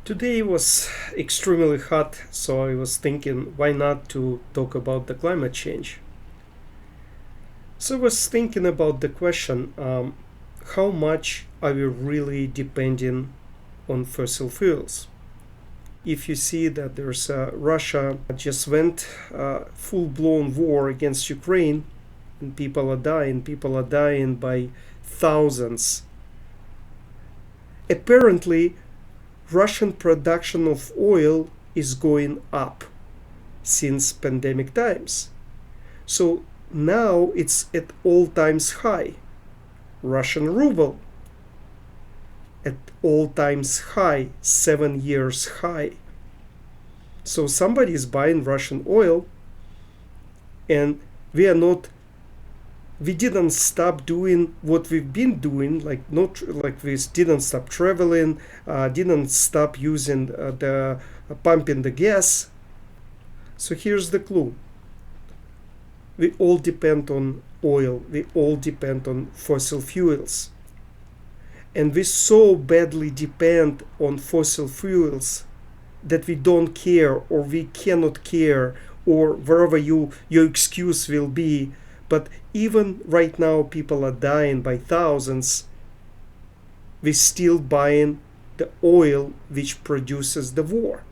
Today was extremely hot, so I was thinking why not to talk about the climate change. So I was thinking about the question, how much are we really depending on fossil fuels? If you see that there's Russia just went full-blown war against Ukraine, and people are dying by thousands. Apparently, Russian production of oil is going up since pandemic times. So now it's at all times high. Russian ruble at all times high, 7 years high. So somebody is buying Russian oil, and we didn't stop doing what we've been doing, we didn't stop traveling, didn't stop using pumping the gas. So here's the clue. We all depend on oil, we all depend on fossil fuels. And we so badly depend on fossil fuels that we don't care, or we cannot care, or wherever your excuse will be. But even right now, people are dying by thousands. We're still buying the oil which produces the war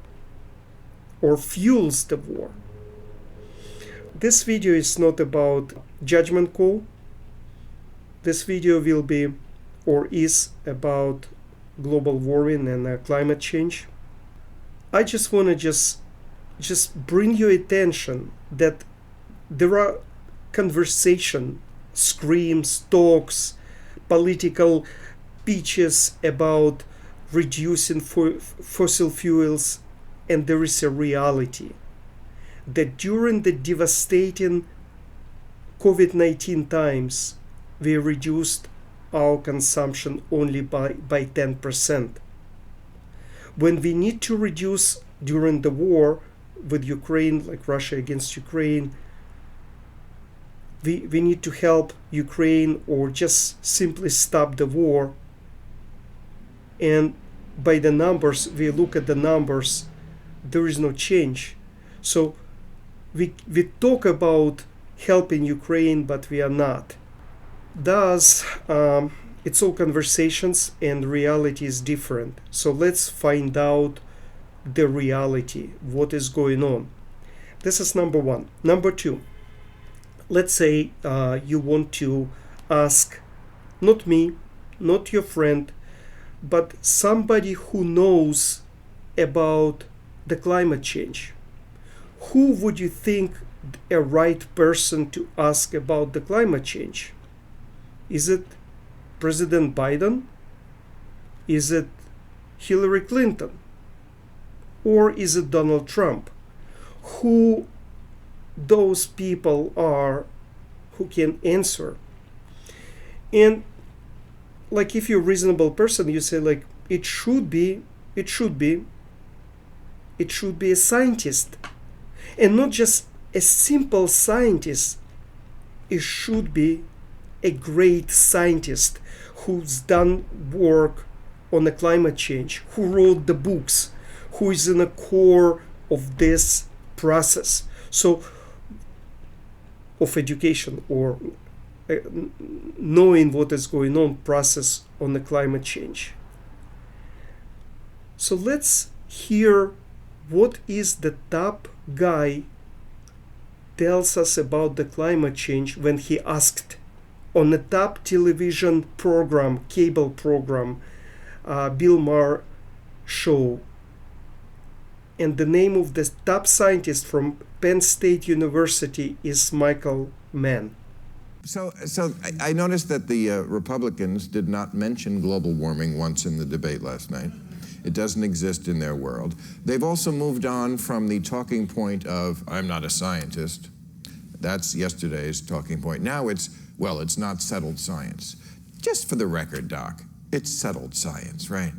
or fuels the war. This video is not about judgment call. This video will be or is about global warming and climate change. I just want to just bring your attention that there are conversation, screams, talks, political pitches about reducing fossil fuels, and there is a reality that during the devastating COVID-19 times, we reduced our consumption only by 10%. When we need to reduce during the war with Ukraine, like Russia against Ukraine, we need to help Ukraine or just simply stop the war. And by the numbers, we look at the numbers, there is no change. So we talk about helping Ukraine, but we are not. Thus, it's all conversations and reality is different. So let's find out the reality, what is going on. This is number one. Number two, let's say you want to ask, not me, not your friend, but somebody who knows about the climate change. Who would you think a right person to ask about the climate change? Is it President Biden? Is it Hillary Clinton? Or is it Donald Trump? Who those people are who can answer? And like if you're a reasonable person, you say like it should be a scientist. And not just a simple scientist. It should be a great scientist who's done work on the climate change, who wrote the books, who is in the core of this process. So, of education or knowing what is going on process on the climate change. So let's hear what is the top guy tells us about the climate change when he asked on a top television program, cable program, Bill Maher show. And the name of the top scientist from Penn State University is Michael Mann. So I noticed that the Republicans did not mention global warming once in the debate last night. It doesn't exist in their world. They've also moved on from the talking point of, I'm not a scientist. That's yesterday's talking point. Now it's not settled science. Just for the record, Doc, it's settled science, right?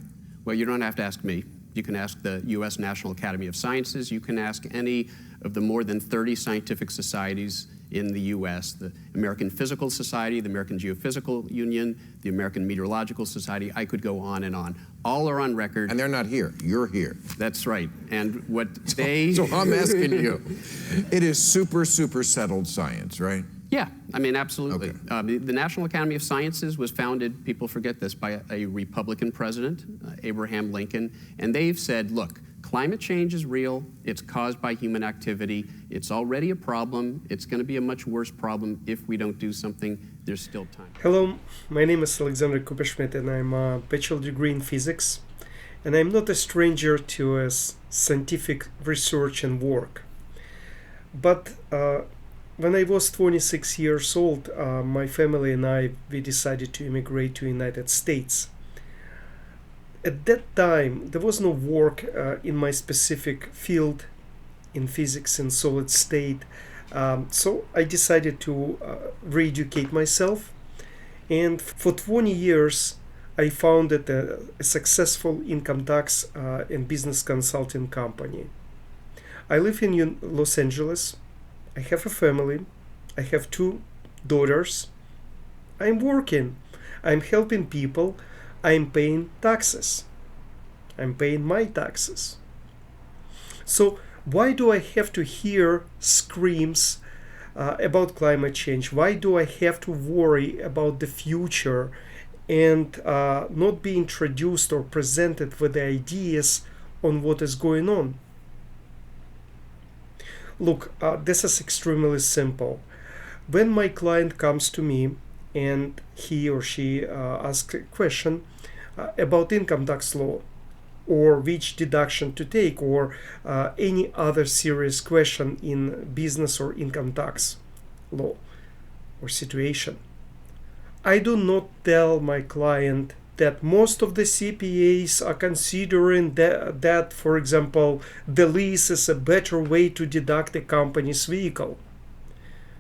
Well, you don't have to ask me. You can ask the U.S. National Academy of Sciences. You can ask any of the more than 30 scientific societies in the U.S., the American Physical Society, the American Geophysical Union, the American Meteorological Society. I could go on and on. all are on record. And they're not here. You're here. That's right. And what they... So I'm asking you. It is super, super settled science, right? Yeah, I mean, absolutely. Okay. The National Academy of Sciences was founded, people forget this, by a Republican president, Abraham Lincoln, and they've said, look, climate change is real, it's caused by human activity, it's already a problem, it's going to be a much worse problem if we don't do something, there's still time. Hello, my name is Alexander Kupeshmet and I'm a bachelor degree in physics, and I'm not a stranger to scientific research and work. But when I was 26 years old, my family and we decided to immigrate to the United States. At that time, there was no work in my specific field in physics and solid state. So I decided to re-educate myself. And for 20 years, I founded a successful income tax and business consulting company. I live in Los Angeles. I have a family. I have 2 daughters. I'm working. I'm helping people. I'm paying taxes. I'm paying my taxes. So why do I have to hear screams about climate change? Why do I have to worry about the future and not be introduced or presented with the ideas on what is going on? Look, this is extremely simple. When my client comes to me and he or she asks a question about income tax law, or which deduction to take, or any other serious question in business or income tax law or situation, I do not tell my client that most of the CPAs are considering that, for example, the lease is a better way to deduct a company's vehicle.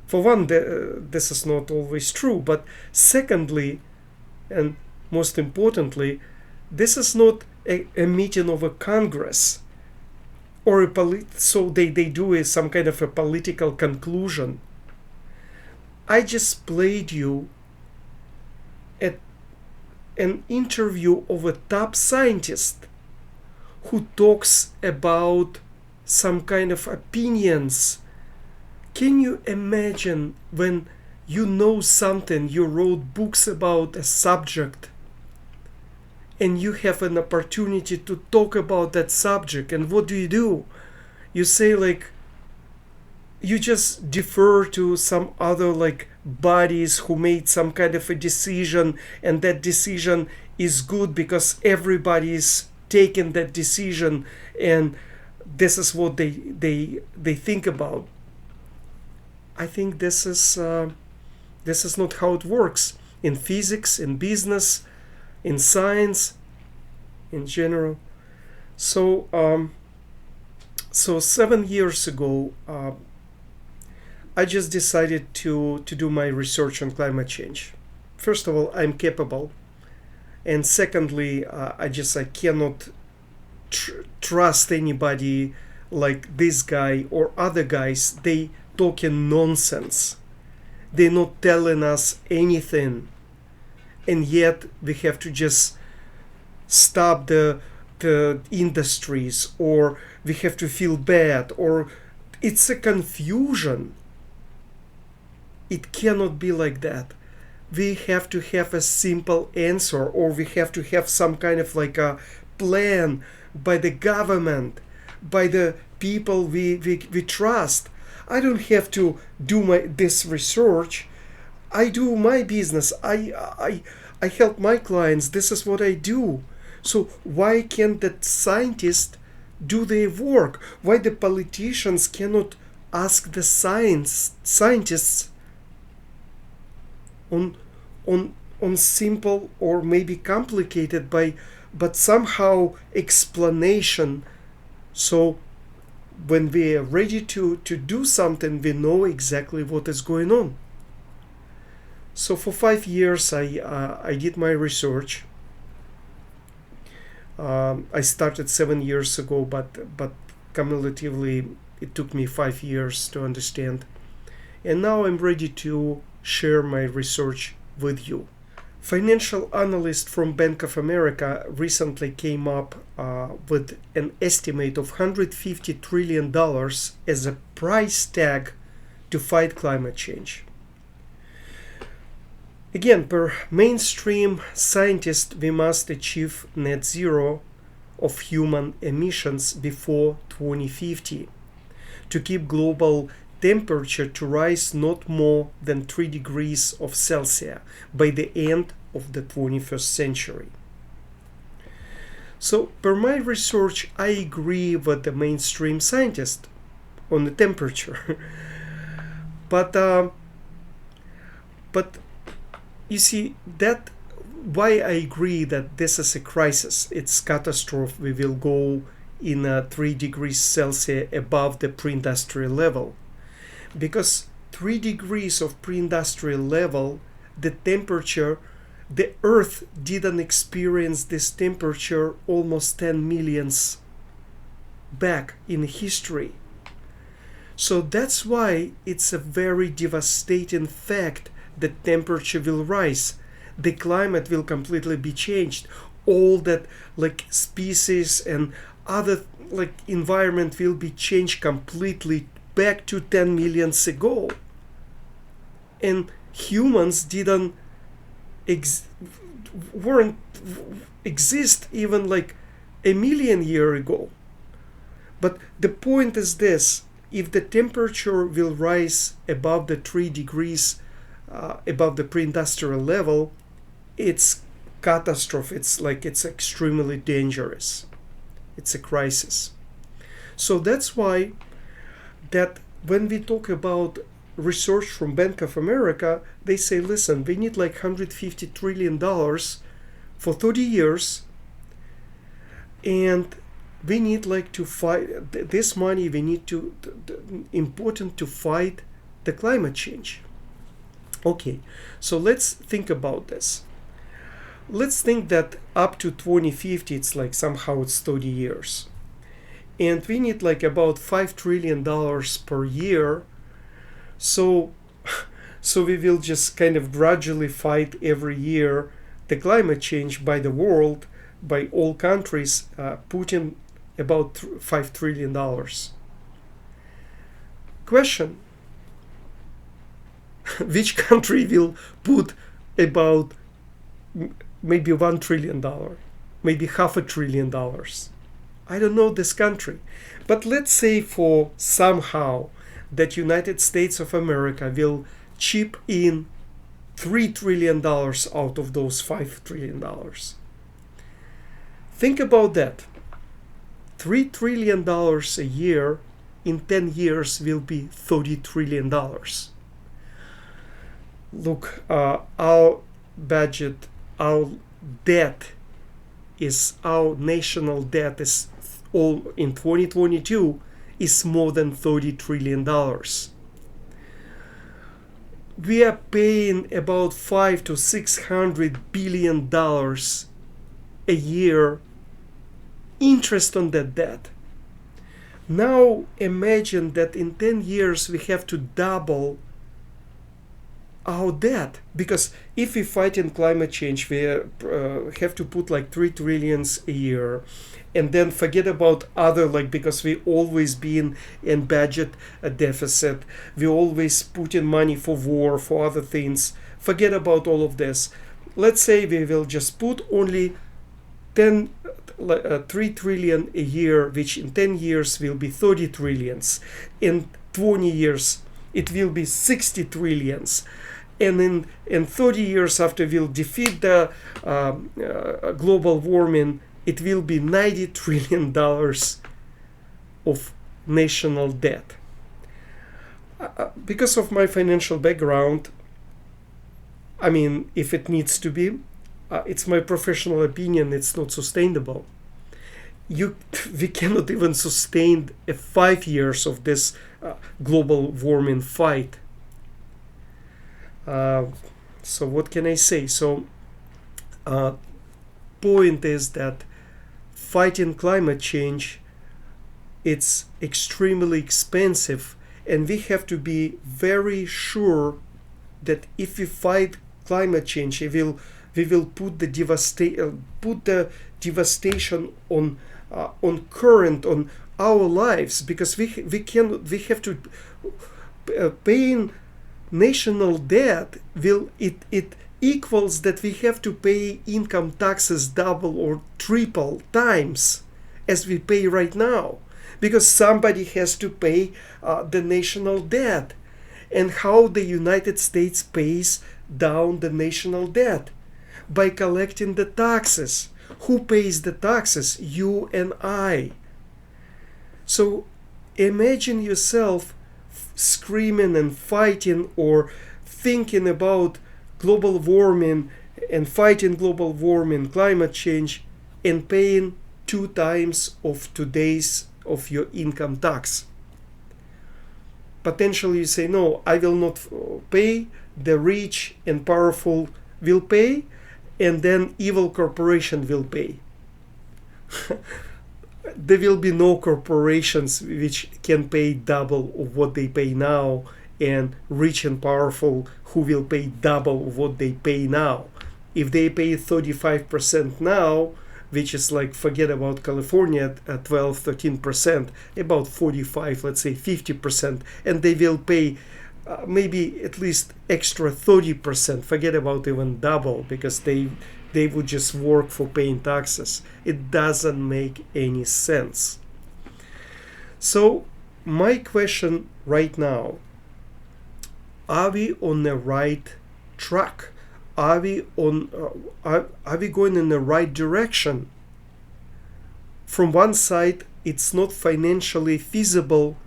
For one, this is not always true, but secondly, and most importantly, this is not a meeting of a Congress or so they do some kind of a political conclusion. I just played you an interview of a top scientist who talks about some kind of opinions. Can you imagine when you know something, you wrote books about a subject, and you have an opportunity to talk about that subject, and what do? You say, like, you just defer to some other bodies who made some kind of a decision, and that decision is good because everybody is taking that decision, and this is what they think about. I think this is not how it works in physics, in business, in science, in general. So 7 years ago, I just decided to do my research on climate change. First of all, I'm capable, and secondly, I cannot trust anybody like this guy or other guys. They talking nonsense. They're not telling us anything, and yet we have to just stop the industries, or we have to feel bad, or it's a confusion. It cannot be like that. We have to have a simple answer, or we have to have some kind of a plan by the government, by the people we trust. I don't have to do this research. I do my business. I help my clients. This is what I do. So why can't the scientists do their work? Why the politicians cannot ask the scientists on simple or maybe complicated but somehow explanation, so when we are ready to do something, we know exactly what is going on. So for 5 years I did my research. I started 7 years ago, but cumulatively it took me 5 years to understand. And now I'm ready to share my research with you. Financial analyst from Bank of America recently came up with an estimate of $150 trillion as a price tag to fight climate change. Again, per mainstream scientists, we must achieve net zero of human emissions before 2050 to keep global temperature to rise not more than 3 degrees of Celsius by the end of the 21st century. So, per my research, I agree with the mainstream scientists on the temperature. but you see, that why I agree that this is a crisis, it's catastrophe. We will go in 3 degrees Celsius above the pre-industrial level. Because 3 degrees of pre-industrial level, the temperature, the Earth didn't experience this temperature almost 10 millions back in history. So that's why it's a very devastating fact that temperature will rise. The climate will completely be changed. All that like species and other like environment will be changed completely back to 10 millions ago. And humans weren't exist even like a million years ago. But the point is this: if the temperature will rise above the 3 degrees above the pre-industrial level, it's catastrophe. It's extremely dangerous. It's a crisis. So that's why that when we talk about research from Bank of America, they say, listen, we need like $150 trillion for 30 years, and we need like to fight this money. We need to important to fight the climate change. Okay, so let's think about this. Let's think that up to 2050, it's like somehow it's 30 years. And we need like about $5 trillion per year. So we will just kind of gradually fight every year the climate change by the world, by all countries, putting about $5 trillion. Question: which country will put about maybe $1 trillion, maybe $500 billion? I don't know this country. But let's say for somehow that United States of America will chip in $3 trillion out of those $5 trillion. Think about that. $3 trillion a year in 10 years will be $30 trillion. Look, our budget, our national debt is all in 2022 is more than $30 trillion. We are paying about $500 to $600 billion a year interest on that debt. Now imagine that in 10 years we have to double our debt, because if we fight in climate change, we have to put like $3 trillion a year, and then forget about other, like, because we always been in budget deficit, we always put in money for war, for other things. Forget about all of this. Let's say we will just put only 3 trillion a year, which in 10 years will be 30 trillions. In 20 years, it will be 60 trillions. And in 30 years after we'll defeat the global warming, it will be $90 trillion of national debt. Because of my financial background, I mean, if it needs to be, it's my professional opinion, it's not sustainable. We cannot even sustain 5 years of this global warming fight. So what can I say? So point is that fighting climate change, it's extremely expensive, and we have to be very sure that if we fight climate change, we will we will put the devastation on current on our lives, because we have to paying national debt will it equals that we have to pay income taxes double or triple times as we pay right now, because somebody has to pay the national debt. And how the United States pays down the national debt? By collecting the taxes. Who pays the taxes? You and I. So imagine yourself screaming and fighting or thinking about global warming and fighting global warming, climate change, and paying 2 times of today's of your income tax. Potentially you say, no, I will not pay, the rich and powerful will pay, and then evil corporation will pay. There will be no corporations which can pay double of what they pay now, and rich and powerful who will pay double of what they pay now. If they pay 35% now, which is like, forget about California at 12-13%, about 45, let's say 50%, and they will pay maybe at least extra 30%, forget about even double, because they would just work for paying taxes. It doesn't make any sense. So my question right now, are we on the right track? Are we going in the right direction? From one side, it's not financially feasible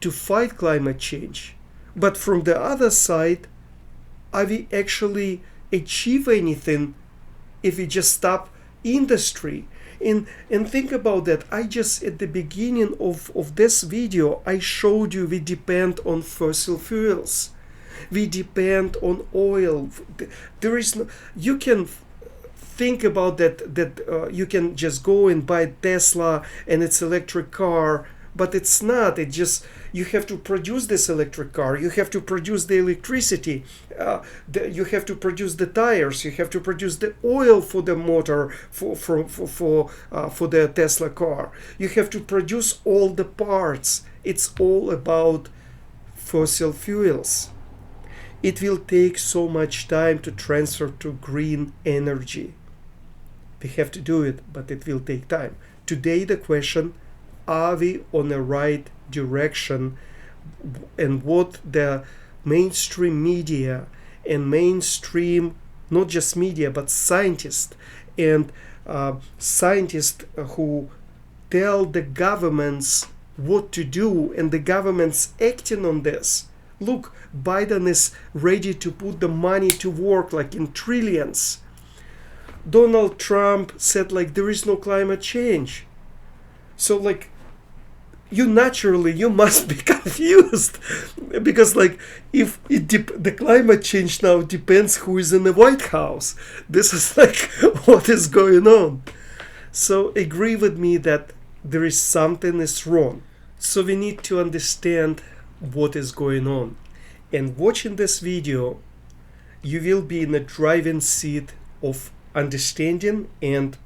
to fight climate change. But from the other side, are we actually achieve anything if we just stop industry? And think about that. I just, at the beginning of this video, I showed you we depend on fossil fuels. We depend on oil. There is no, you can think about that you can just go and buy Tesla and its electric car, but it's not. It just, you have to produce this electric car. You have to produce the electricity. You have to produce the tires. You have to produce the oil for the motor for the Tesla car. You have to produce all the parts. It's all about fossil fuels. It will take so much time to transfer to green energy. We have to do it, but it will take time. Today the question, are we on the right direction, and what the mainstream media and mainstream, not just media, but scientists and scientists who tell the governments what to do, and the governments acting on this. Look, Biden is ready to put the money to work like in trillions. Donald Trump said like there is no climate change. So like you must be confused, because like if the climate change now depends who is in the White House. This is like what is going on. So agree with me that there is something is wrong. So we need to understand what is going on. And watching this video, you will be in the driving seat of understanding and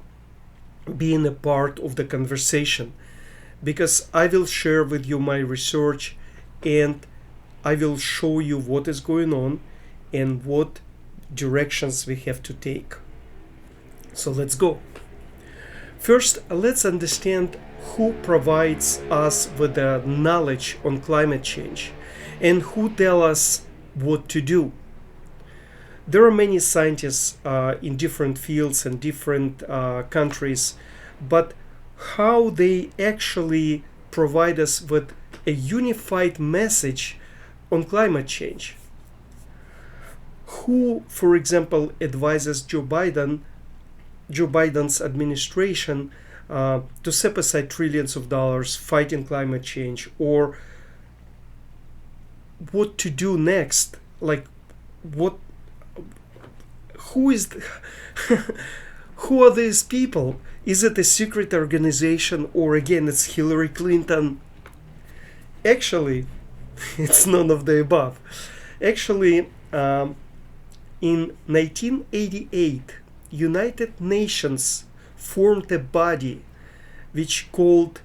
being a part of the conversation, because I will share with you my research, and I will show you what is going on and what directions we have to take. So let's go. First, let's understand who provides us with the knowledge on climate change and who tell us what to do. There are many scientists in different fields and different countries, but how they actually provide us with a unified message on climate change. Who, for example, advises Joe Biden's administration to set aside trillions of dollars fighting climate change, or what to do next? Like who are these people? Is it a secret organization, or again it's Hillary Clinton? Actually, it's none of the above. Actually, in 1988, United Nations formed a body which called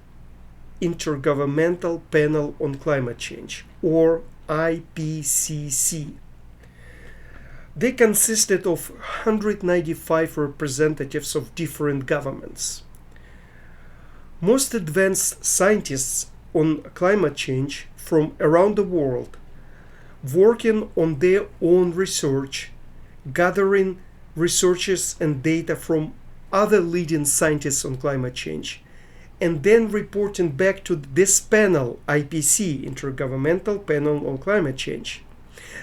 Intergovernmental Panel on Climate Change, or IPCC. They consisted of 195 representatives of different governments. Most advanced scientists on climate change from around the world, working on their own research, gathering researches and data from other leading scientists on climate change, and then reporting back to this panel, IPC, Intergovernmental Panel on Climate Change.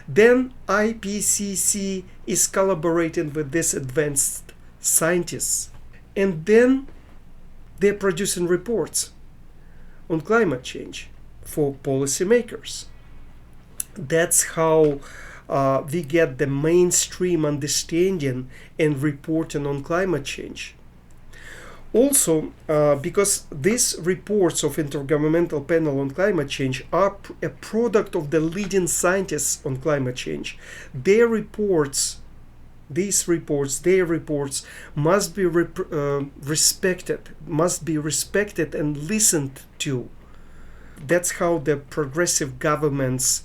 Then IPCC is collaborating with these advanced scientists, and then they're producing reports on climate change for policymakers. That's how we get the mainstream understanding and reporting on climate change. Also, because these reports of Intergovernmental Panel on Climate Change are a product of the leading scientists on climate change, their reports must be respected and listened to. That's how the progressive governments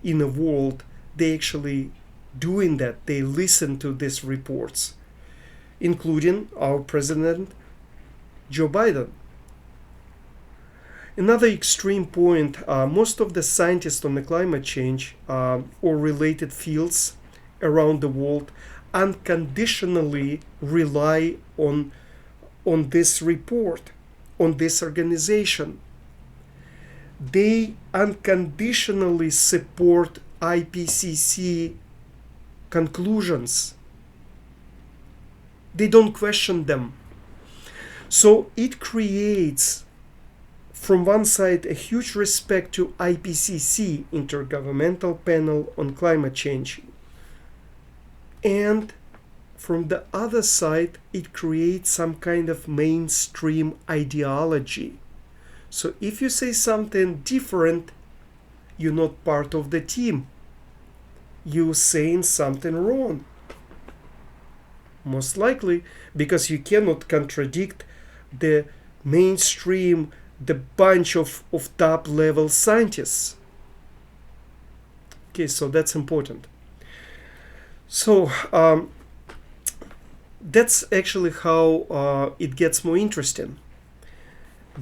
in the world, they actually doing that. They listen to these reports, including our President Joe Biden. Another extreme point, most of the scientists on the climate change or related fields around the world unconditionally rely on this report, on this organization. They unconditionally support IPCC conclusions. They don't question them. So it creates, from one side, a huge respect to IPCC, Intergovernmental Panel on Climate Change. And from the other side, it creates some kind of mainstream ideology. So if you say something different, you're not part of the team. You're saying something wrong. Most likely, because you cannot contradict the mainstream, the bunch of top-level scientists. Okay, so that's important. So that's actually how it gets more interesting.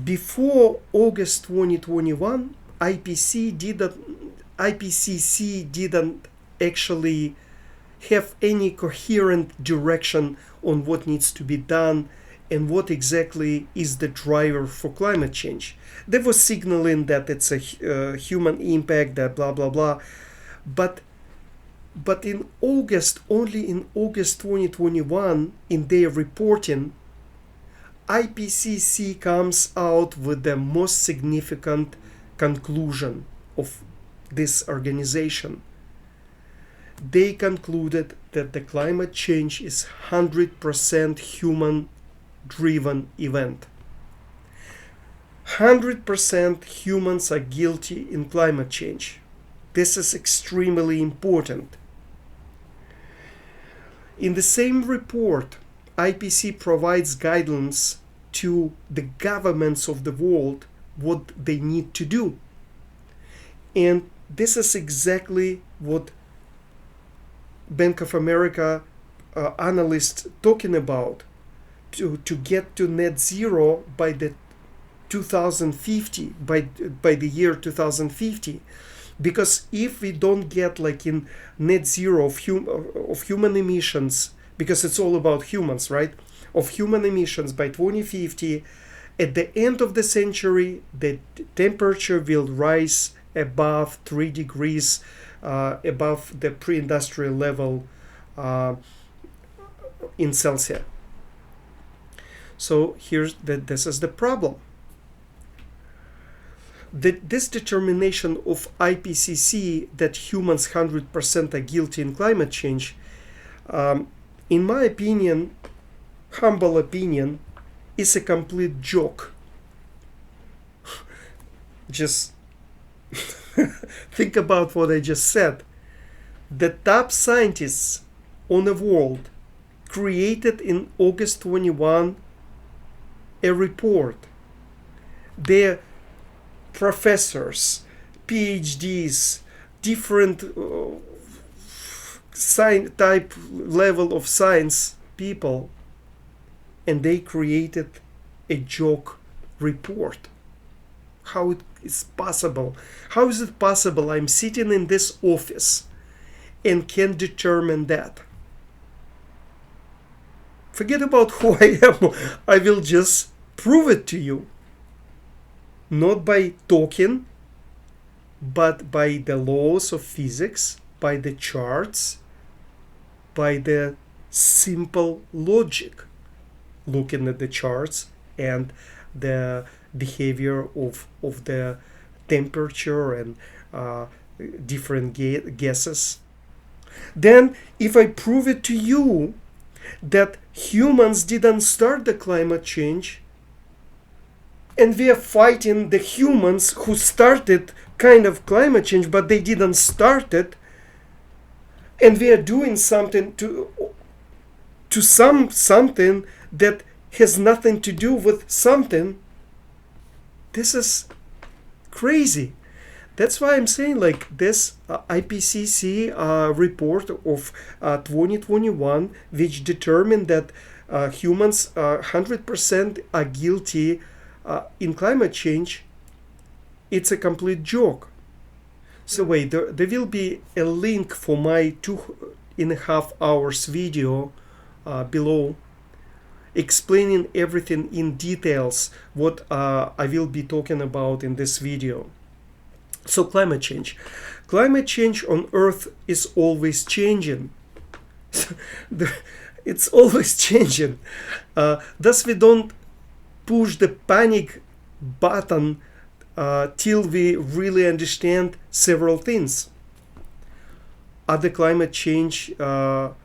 Before August 2021, IPCC didn't actually have any coherent direction on what needs to be done and what exactly is the driver for climate change. They were signaling that it's a human impact, that blah blah blah, but in August, only in August 2021, in their reporting, IPCC comes out with the most significant conclusion of this organization. They concluded that the climate change is 100% human-driven event. 100% humans are guilty in climate change. This is extremely important. In the same report, IPCC provides guidance to the governments of the world what they need to do. And this is exactly what Bank of America analysts talking about, to get to net zero by the 2050, by the year 2050. Because if we don't get like in net zero of human emissions, because it's all about humans, right? Of human emissions by 2050, at the end of the century, the temperature will rise above 3 degrees, above the pre-industrial level in Celsius. So this is the problem. This determination of IPCC that humans 100% are guilty in climate change, in my opinion, humble opinion, is a complete joke. Just think about what I just said. The top scientists on the world created in August 21 a report. Their professors, PhDs, different type level of science people, and they created a joke report. How it is possible? How is it possible I'm sitting in this office and can determine that? Forget about who I am. I will just prove it to you. Not by talking, but by the laws of physics, by the charts, by the simple logic, looking at the charts and the behavior of the temperature and different gases. Then if I prove it to you that humans didn't start the climate change, and we are fighting the humans who started kind of climate change, but they didn't start it, and we are doing something to something that has nothing to do with something. This is crazy. That's why I'm saying like this IPCC report of 2021, which determined that humans 100% are guilty in climate change, it's a complete joke. So wait, there will be a link for my 2.5 hours video below, explaining everything in details what I will be talking about in this video. So climate change on Earth is always changing. It's always changing. Thus we don't push the panic button till we really understand several things. Other climate change other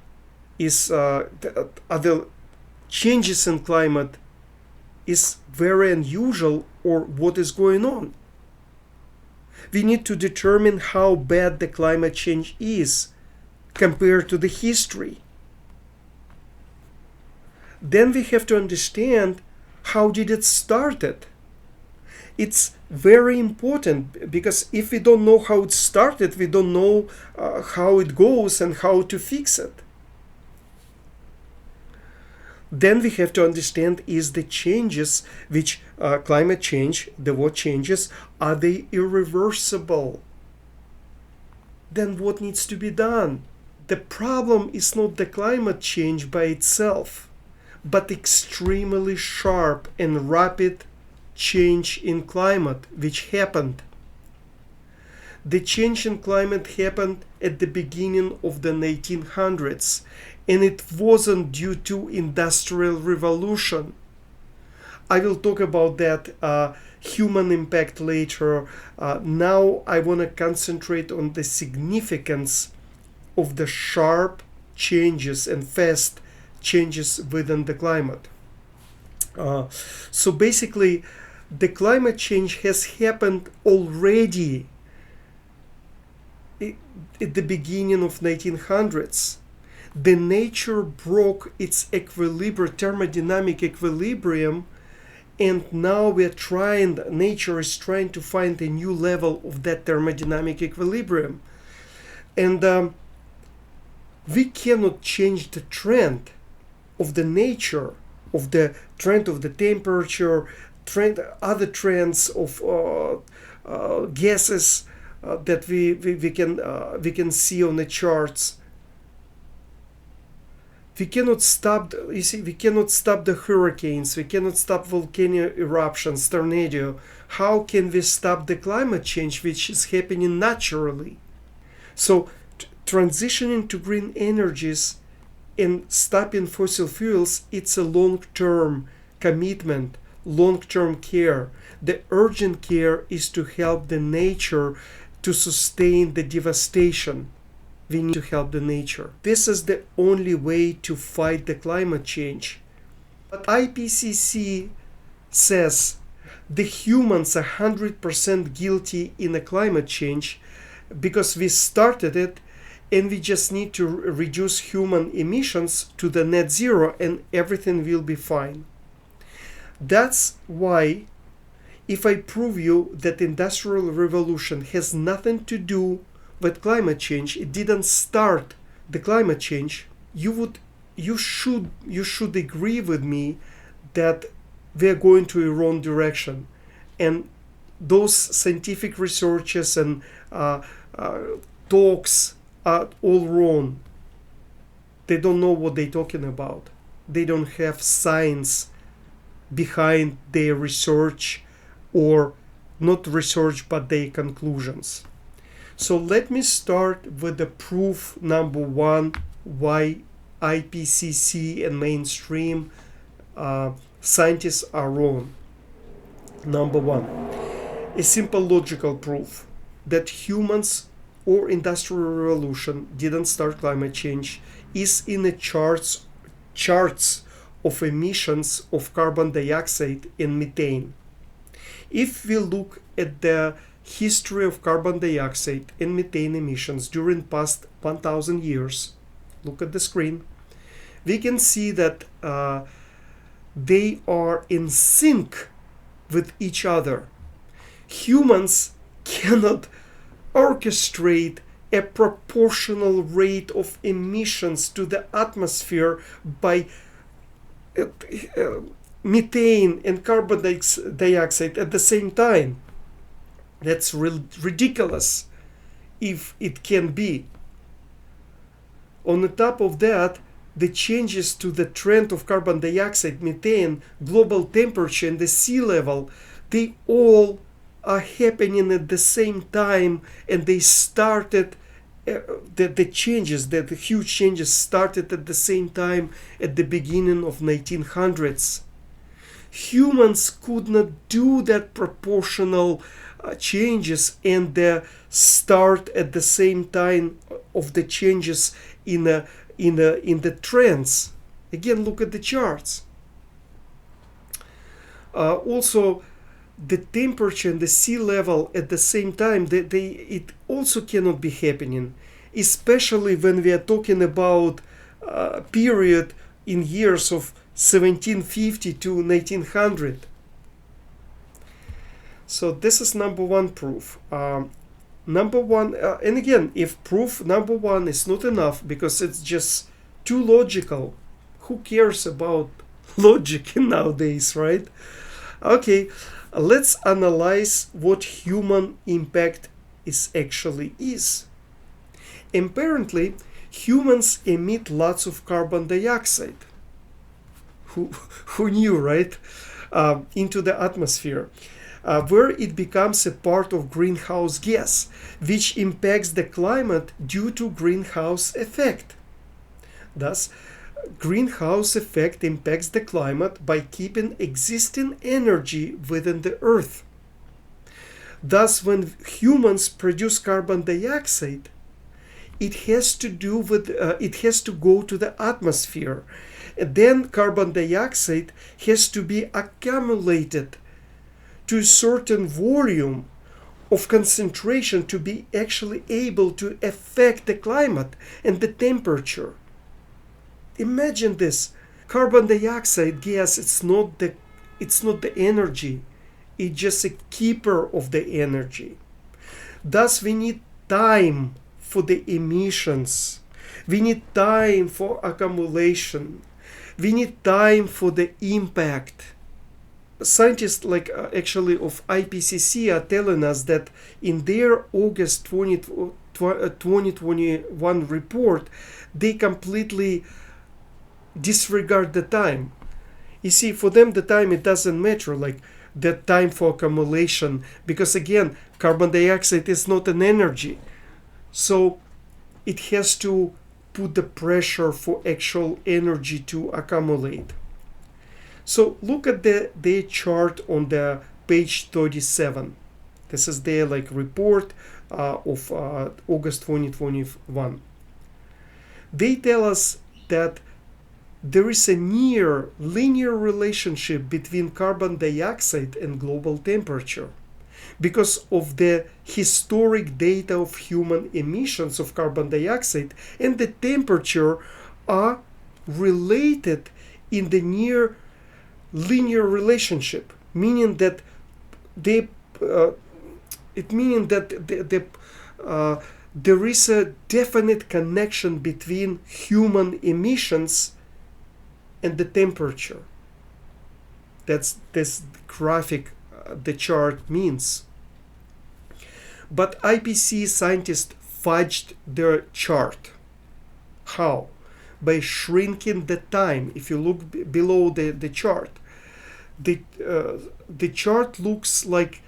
changes in climate is very unusual, or what is going on. We need to determine how bad the climate change is compared to the history. Then we have to understand how did it started. It's very important, because if we don't know how it started, we don't know how it goes and how to fix it. Then we have to understand is the changes which climate change, the what changes, are they irreversible? Then what needs to be done? The problem is not the climate change by itself, but extremely sharp and rapid change in climate which happened. The change in climate happened at the beginning of the 1900s, and it wasn't due to industrial revolution. I will talk about that human impact later. Now I want to concentrate on the significance of the sharp changes and fast changes within the climate. So basically, the climate change has happened already at the beginning of 1900s. The nature broke its thermodynamic equilibrium, and now nature is trying to find a new level of that thermodynamic equilibrium. And we cannot change the trend of the nature, of the trend of the temperature, other trends of gases that we can see on the charts. We cannot stop. We cannot stop the hurricanes. We cannot stop volcano eruptions, tornado. How can we stop the climate change, which is happening naturally? So, transitioning to green energies and stopping fossil fuels, it's a long-term commitment, long-term care. The urgent care is to help the nature to sustain the devastation. We need to help the nature. This is the only way to fight the climate change. But IPCC says the humans are 100% guilty in the climate change because we started it, and we just need to reduce human emissions to the net zero and everything will be fine. That's why if I prove you that industrial revolution has nothing to do with climate change, it didn't start the climate change, you should agree with me that we're going to a wrong direction. And those scientific researches and talks are all wrong. They don't know what they're talking about. They don't have science behind their research, or not research but their conclusions. So let me start with the proof number one why IPCC and mainstream scientists are wrong. Number one, a simple logical proof that humans or industrial revolution didn't start climate change is in the charts of emissions of carbon dioxide and methane. If we look at the history of carbon dioxide and methane emissions during past 1,000 years, look at the screen, we can see that they are in sync with each other. Humans cannot orchestrate a proportional rate of emissions to the atmosphere by methane and carbon dioxide at the same time. That's ridiculous if it can be. On the top of that, the changes to the trend of carbon dioxide, methane, global temperature, and the sea level, they all are happening at the same time, and they started, the huge changes started at the same time at the beginning of 1900s. Humans could not do that proportional changes and start at the same time of the changes in the trends. Again, look at the charts. Also, the temperature and the sea level at the same time, it also cannot be happening, especially when we are talking about period in years of 1750 to 1900. So this is number one proof. Number one, and again, if proof number one is not enough because it's just too logical, who cares about logic nowadays, right? Okay, let's analyze what human impact actually is. Apparently, humans emit lots of carbon dioxide. Who knew, right? Into the atmosphere, where it becomes a part of greenhouse gas, which impacts the climate due to greenhouse effect. Thus, greenhouse effect impacts the climate by keeping existing energy within the earth. Thus, when humans produce carbon dioxide, it has to go to the atmosphere. And then carbon dioxide has to be accumulated to a certain volume of concentration to be actually able to affect the climate and the temperature. Imagine this. Carbon dioxide gas, it's not the energy. It's just a keeper of the energy. Thus, we need time for the emissions. We need time for accumulation. We need time for the impact. Scientists actually of IPCC are telling us that in their August 2021 report, they completely disregard the time. You see, for them the time, it doesn't matter, like the time for accumulation, because again, carbon dioxide is not an energy. So it has to put the pressure for actual energy to accumulate. So look at their chart on the page 37. This is their report of August 2021. They tell us that there is a linear relationship between carbon dioxide and global temperature. because of the historic data of human emissions of carbon dioxide and the temperature are related in the near linear relationship, meaning that they there is a definite connection between human emissions and the temperature. That's this graphic, the chart means. But IPCC scientists fudged their chart. How? By shrinking the time. If you look below the chart, the chart looks like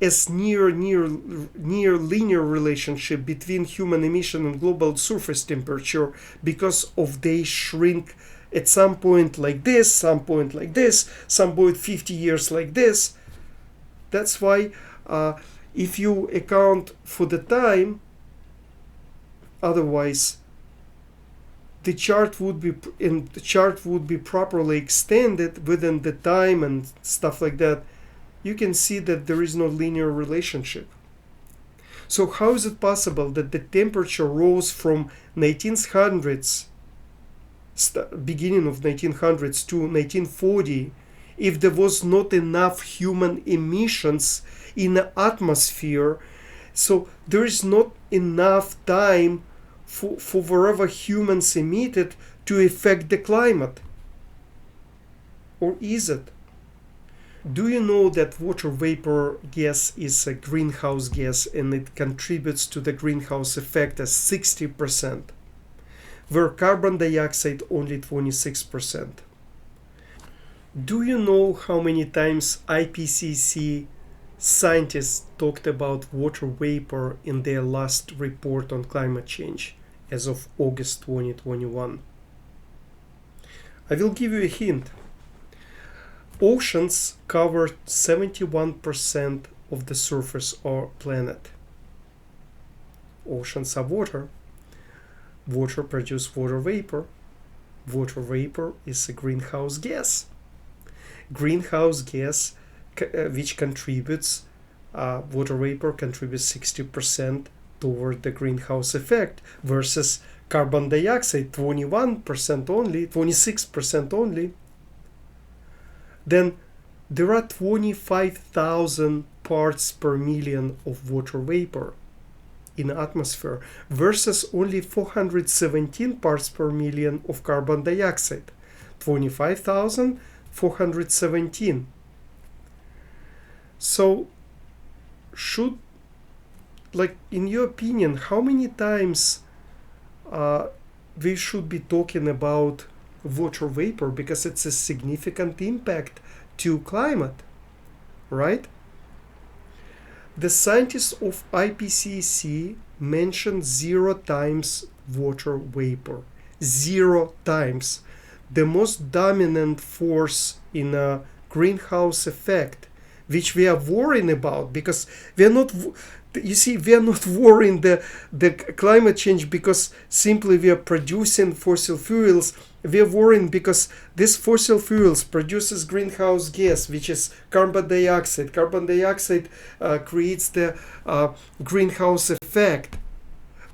as near linear relationship between human emission and global surface temperature, because of they shrink at some point like this, some point like this, some point 50 years like this. That's why if you account for the time, otherwise the chart would be properly extended within the time and stuff like that, you can see that there is no linear relationship. So how is it possible that the temperature rose from 1900s, beginning of 1900s to 1940, if there was not enough human emissions in the atmosphere? So there is not enough time for wherever humans emitted to affect the climate. Or is it? Do you know that water vapor gas is a greenhouse gas and it contributes to the greenhouse effect as 60%, where carbon dioxide only 26%? Do you know how many times IPCC scientists talked about water vapor in their last report on climate change as of August 2021? I will give you a hint. Oceans cover 71% of the surface of our planet. Oceans are water. Water produces water vapor. Water vapor is a greenhouse gas. Greenhouse gas, which contributes, water vapor contributes 60% toward the greenhouse effect, versus carbon dioxide 21% only, 26% only. Then there are 25,000 parts per million of water vapor in the atmosphere versus only 417 parts per million of carbon dioxide. 25,000, 417. So in your opinion, how many times we should be talking about water vapor, because it's a significant impact to climate, right? The scientists of IPCC mentioned 0 times water vapor. 0 times. The most dominant force in a greenhouse effect, which we are worrying about, because we are not, we are not worrying the climate change because simply we are producing fossil fuels. We are worrying because this fossil fuels produces greenhouse gas, which is carbon dioxide. Carbon dioxide creates the greenhouse effect.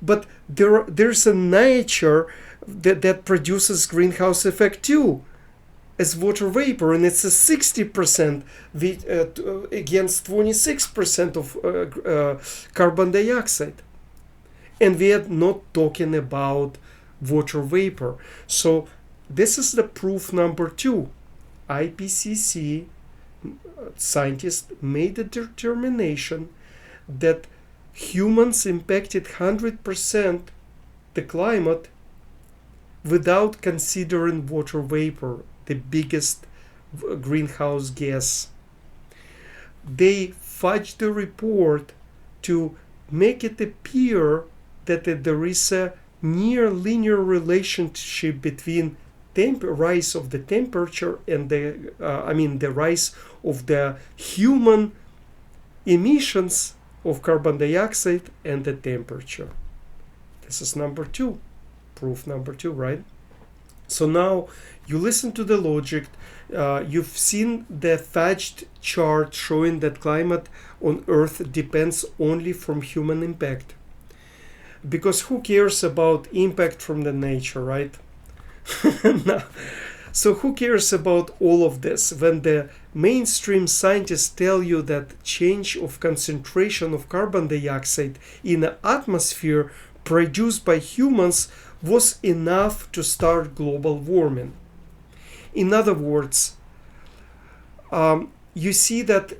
But there's a nature that produces greenhouse effect too, as water vapor, and it's a 60% against 26% of carbon dioxide. And we are not talking about water vapor. So this is the proof number 2. IPCC scientists made a determination that humans impacted 100% the climate without considering water vapor, the biggest greenhouse gas. They fudged the report to make it appear that there is a near linear relationship between rise of the temperature and the rise of the human emissions of carbon dioxide and the temperature. This is number 2, proof number 2, right? So now you listen to the logic. You've seen the fudged chart showing that climate on Earth depends only from human impact. Because who cares about impact from the nature, right? No. So who cares about all of this when the mainstream scientists tell you that change of concentration of carbon dioxide in the atmosphere produced by humans was enough to start global warming? In other words, you see that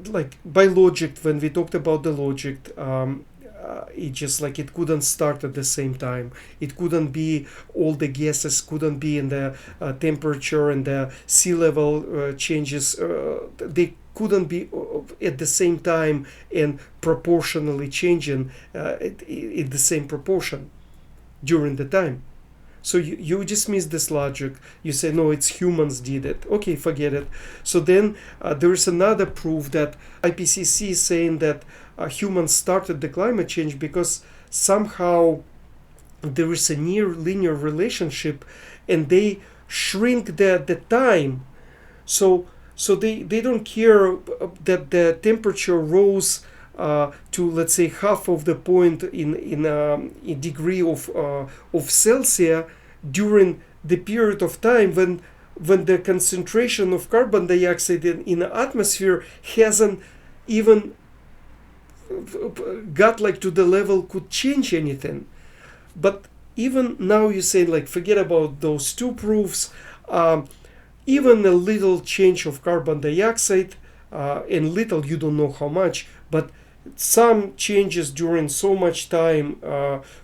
like by logic, when we talked about the logic, it just like it couldn't start at the same time. It couldn't be, all the gases couldn't be in the temperature and the sea level changes. They couldn't be at the same time and proportionally changing in the same proportion during the time. So you dismiss this logic. You say, no, it's humans did it. Okay, forget it. So then there is another proof that IPCC is saying that humans started the climate change because somehow there is a near linear relationship and they shrink the time. So they don't care that the temperature rose to, let's say, half of the point in a degree of Celsius during the period of time when the concentration of carbon dioxide in the atmosphere hasn't even got like to the level could change anything. But even now you say, like, forget about those two proofs. Even a little change of carbon dioxide, and little, you don't know how much, but some changes during so much time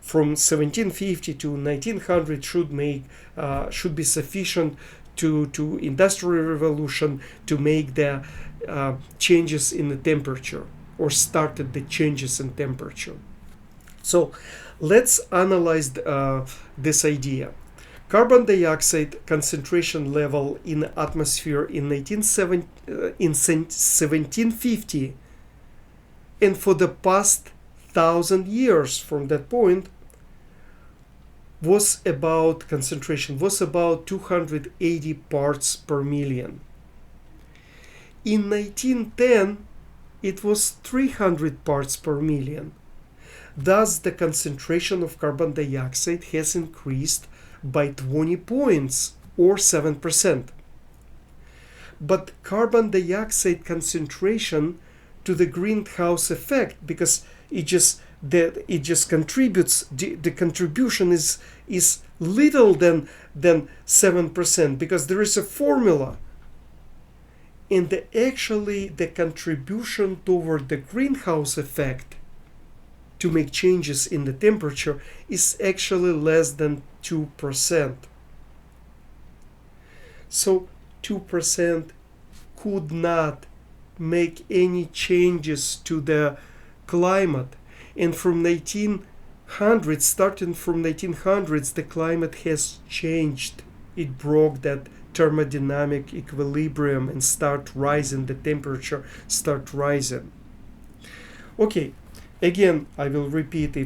from 1750 to 1900 should be sufficient to industrial revolution to make the changes in the temperature, or started the changes in temperature. So let's analyze this idea. Carbon dioxide concentration level in the atmosphere in 1750 and for the past 1,000 years from that point was about 280 parts per million. In 1910 it was 300 parts per million. Thus the concentration of carbon dioxide has increased by 20 points or 7%. But carbon dioxide concentration to the greenhouse effect, because it just contributes, the contribution is little than 7%, because there is a formula, and the contribution toward the greenhouse effect to make changes in the temperature is actually less than 2%. So 2% could not make any changes to the climate. And from 1900s, starting from 1900s, the climate has changed. It broke that thermodynamic equilibrium and start rising, the temperature start rising. Okay, again, I will repeat,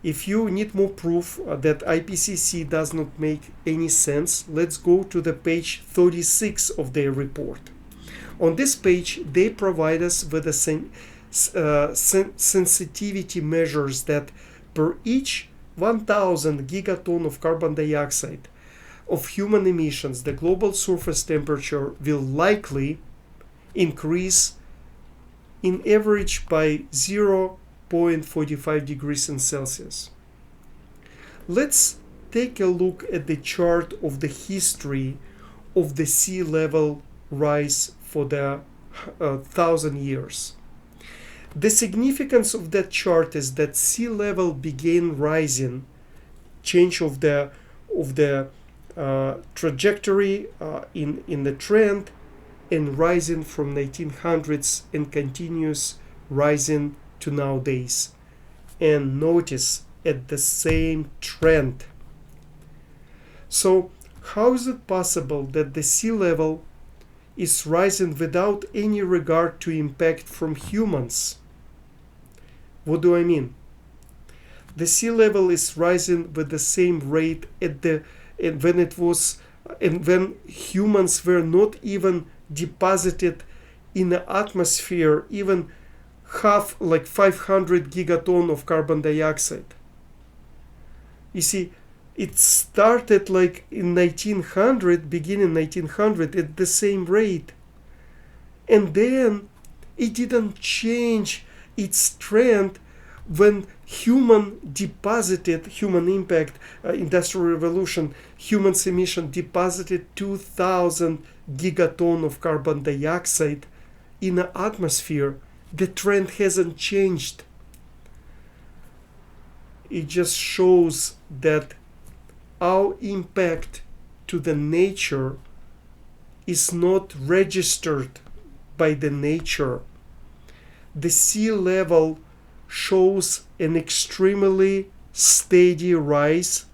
if you need more proof that IPCC does not make any sense, let's go to the page 36 of their report. On this page, they provide us with the sensitivity measures that per each 1,000 gigaton of carbon dioxide of human emissions, the global surface temperature will likely increase in average by 0.45 degrees in Celsius. Let's take a look at the chart of the history of the sea level rise for the 1,000 years. The significance of that chart is that sea level began rising, change of the trajectory in the trend, and rising from 1900s and continues rising to nowadays. And notice at the same trend. So how is it possible that the sea level is rising without any regard to impact from humans? What do I mean? The sea level is rising with the same rate at and when humans were not even deposited in the atmosphere even half, like 500 gigaton of carbon dioxide. You see, it started like in 1900, beginning 1900, at the same rate, and then it didn't change its trend when human impact, industrial revolution, humans emission deposited 2000 gigaton of carbon dioxide in the atmosphere. The trend hasn't changed. It just shows that our impact to the nature is not registered by the nature. The sea level shows an extremely steady rise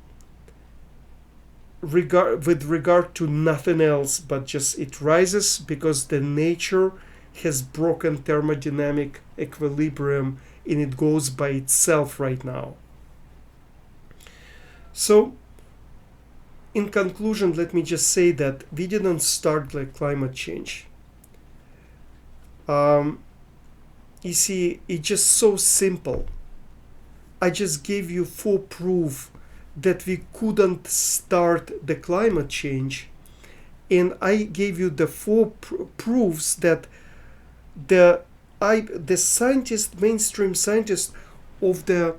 with regard to nothing else, but just it rises because the nature has broken thermodynamic equilibrium and it goes by itself right now. So, in conclusion, let me just say that we didn't start like climate change. You see, it's just so simple. I just gave you 4 proof that we couldn't start the climate change, and I gave you the 4 proofs that the mainstream scientists of the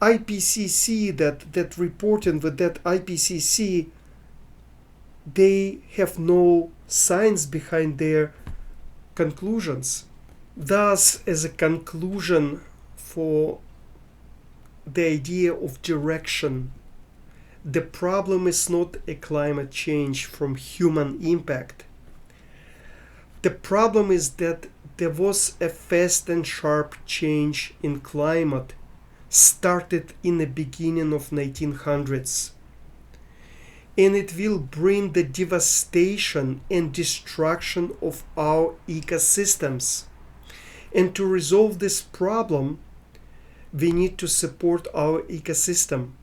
IPCC that reporting with that IPCC, they have no science behind their conclusions. Thus, as a conclusion for the idea of direction, the problem is not a climate change from human impact. The problem is that there was a fast and sharp change in climate started in the beginning of 1900s, and it will bring the devastation and destruction of our ecosystems. And to resolve this problem, we need to support our ecosystem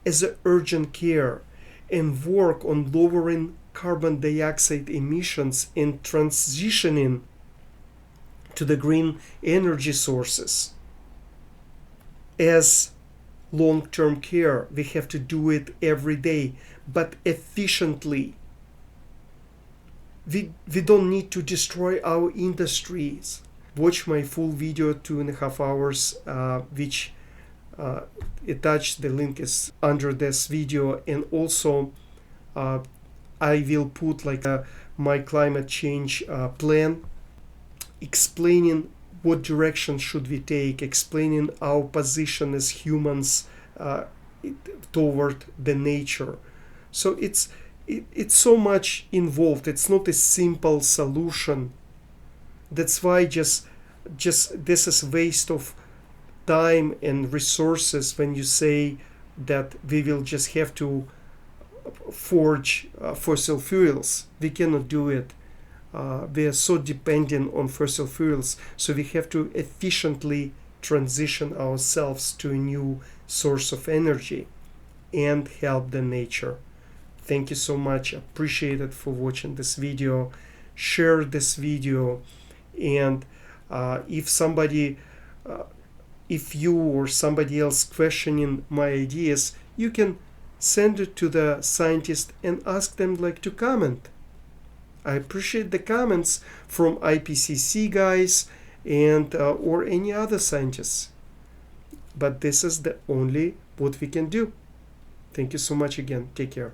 as an urgent care and work on lowering carbon dioxide emissions and transitioning to the green energy sources. As long-term care, we have to do it every day, but efficiently. We don't need to destroy our industries. Watch my full video, 2.5 hours, which attached, the link is under this video, and also I will put like my climate change plan, explaining what direction should we take, explaining our position as humans toward the nature. So it's so much involved. It's not a simple solution. That's why just this is waste of time and resources when you say that we will just have to forge fossil fuels. We cannot do it. We are so dependent on fossil fuels, so we have to efficiently transition ourselves to a new source of energy and help the nature. Thank you so much. Appreciate it for watching this video. Share this video, and if you or somebody else questioning my ideas, you can send it to the scientist and ask them like to comment. I appreciate the comments from IPCC guys and or any other scientists. But this is the only what we can do. Thank you so much again. Take care.